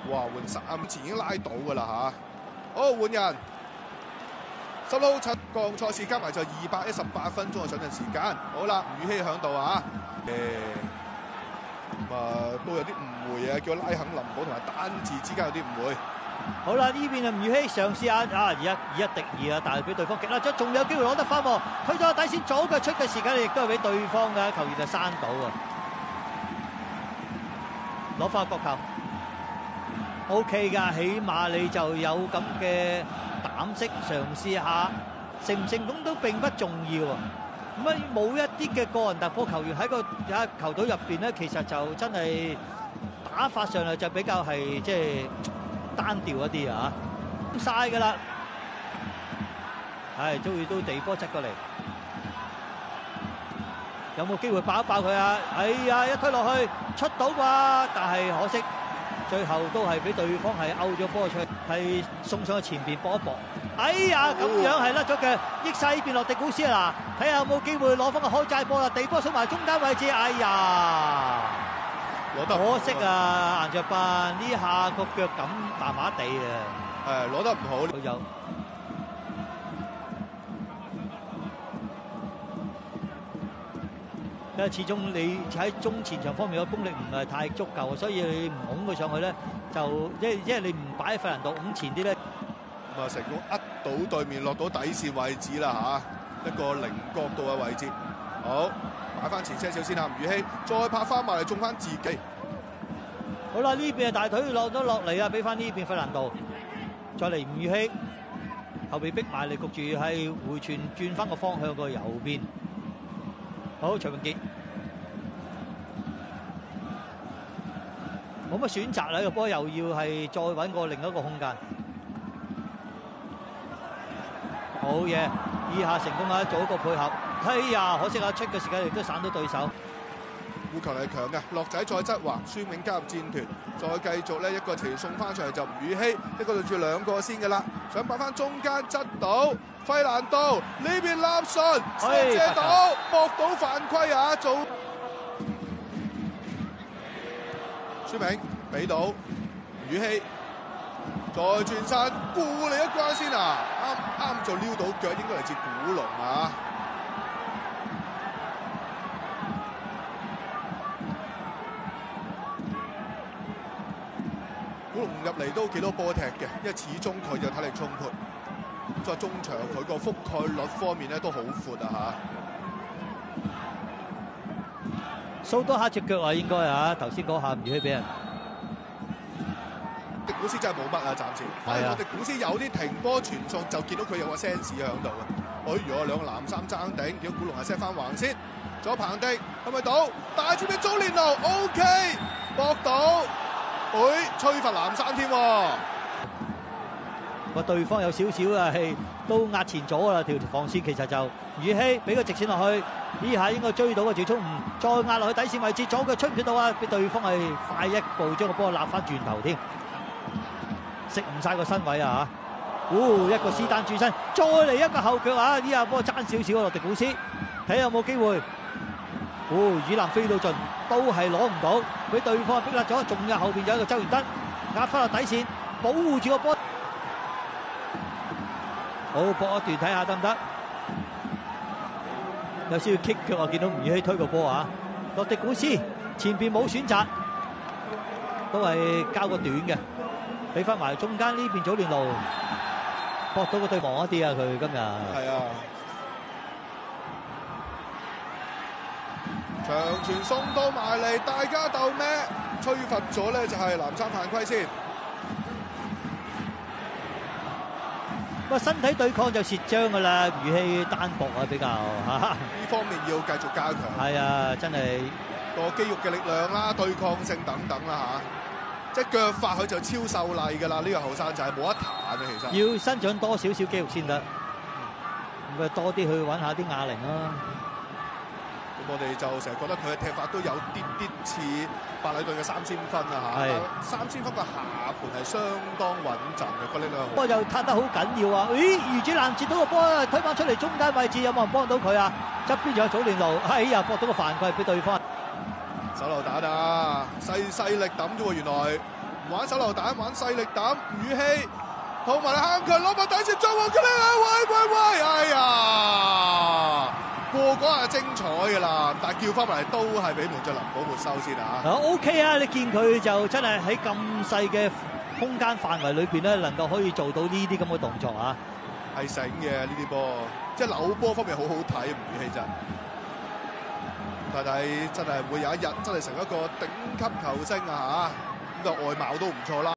哇，換3次已經拉到㗎啦嚇。好，換人。16-7個賽事加埋就218分鐘嘅上陣時間。好啦，吳宇希響度啊。都有啲誤會啊，叫拉肯林堡同埋丹治之間有啲誤會。好啦，呢邊啊吳宇希嘗試下而家以1敵2啊，但係俾對方擊甩咗，仲有機會攞得翻喎。推咗底線左腳出嘅時間，亦都係俾對方嘅球員就閂到啊。攞翻個角球 ，OK 㗎，起碼你就有咁嘅膽識嘗試下，成唔成功都並不重要啊。咁冇一啲嘅個人突破球員喺個球隊入邊咧，其實就真係打法上嚟就比較係即係單調一啲啊！晒㗎啦，係都地波側過嚟，有冇機會爆一爆佢啊？哎呀，一推落去出到啩，但係可惜最後都係俾對方係勾咗波出去，係送上去前邊搏一搏。哎呀，咁樣係甩咗嘅，益晒呢邊落迪古斯啊！嗱，睇下有冇機會攞翻個開齋波啦，地波送埋中間位置，哎呀，攞得可惜啊！顏爵班呢下個腳感麻麻地啊，攞得唔好。佢有因為始終你喺中前場方面嘅功力唔係太足夠，所以你唔拱佢上去咧，就即係你唔擺喺費蘭度拱前啲咧。成功呃到對面落到底線位置啦嚇，一個零角度嘅位置。好，擺翻前些少先啦，吳宇希再拍翻埋嚟中翻自己。好啦，呢邊係大腿落咗落嚟啊，俾翻呢邊費蘭度，再嚟吳宇希，後邊逼埋嚟，焗住係回傳轉翻個方向個右邊。好，徐永傑冇乜選擇啦，個波又要係再揾個另一個空間。好嘢，以下成功啊，做一個配合。哎呀，可惜啊，出嘅時間亦都散到對手。護球係強嘅，樂仔再側橫，孫銘加入戰團，再繼續咧一個斜送翻上嚟就吳宇希，一個對住2個先嘅啦，想擺翻中間側到費蘭度呢邊立順射到，搏到犯規啊！做孫銘俾到吳宇希。再轉身，顧你一關先啊！啱就撩到腳，應該嚟自古龍啊！古龍入嚟都幾多波踢嘅，因為始終佢就體力充沛，再中場佢個覆蓋率方面咧都好闊啊嚇！掃多下隻腳啊，應該啊！頭先嗰下唔預俾人。迪古斯真係冇乜啊，暫時。係啊，迪古斯有啲停波傳送，就見到佢有個 sense 喺度啊。哎呀，兩個藍衫爭頂，叫古龍係 set 翻橫先。左彭迪係咪到？大接俾祖連奴 ，OK， 搏到。吹罰藍衫添喎。個對方有少少啊，係都壓前咗啦，條防線其實就吳宇希俾個直線落去，呢下應該追到個趙聰吳，再壓落去底線位置，左腳出唔出到啊？俾對方係快一步將個波立翻轉頭添。食唔晒個身位啊嚇！一個斯丹轉身，再嚟一個後腳啊！呢下波爭少少落迪古斯，睇下有冇機會。以南飛到盡，都係攞唔到，俾對方逼甩咗。仲有後邊有一個周元德壓翻落底線，保護住個波。好，搏一段睇下得唔得？有少少 kick 腳啊！見到吳宇希推個波啊！落迪古斯前邊冇選擇，都係交個短嘅。俾翻埋中間呢邊祖連奴，搏到個對望一啲啊！佢今日係啊，長傳送到埋嚟，大家鬥咩？吹罰咗咧就係藍衫犯規先。身體對抗就蝕章噶啦，宇希單薄啊比較嚇。呢方面要繼續加強。係啊，真係個肌肉嘅力量啦、對抗性等等啦嚇。即係腳法佢就超秀麗㗎啦，呢個後生仔冇得彈啊，其實。要生長多少少肌肉先得，咁啊多啲去揾下啲啞鈴啦。咁我哋就成日覺得佢嘅踢法都有啲似白禮頓嘅3000分啊嚇。3000分嘅下盤係相當穩陣嘅個力量。波又踢得好緊要啊！余子蘭接到個波推返出嚟中間位置，有冇人幫到佢啊？側邊仲有祖連奴，哎呀搏到個犯規俾對方。手榴彈啊，細力抌啫喎，原來吳玩手榴彈，玩勢力彈，吳宇希同埋坑佢攞個底線將黃嘅呢，喂！哎呀，過嗰下精彩㗎啦，但係叫翻埋嚟都係俾門將林寶沒收先啊！OK 啊，你見佢就真係喺咁細嘅空間範圍裏邊咧，能夠可以做到呢啲咁嘅動作啊，係醒嘅呢啲波，即係扭波方面好好睇，吳宇希真。但係真係會有一日真係成一個頂級球星啊嚇，咁就外貌都唔錯啦。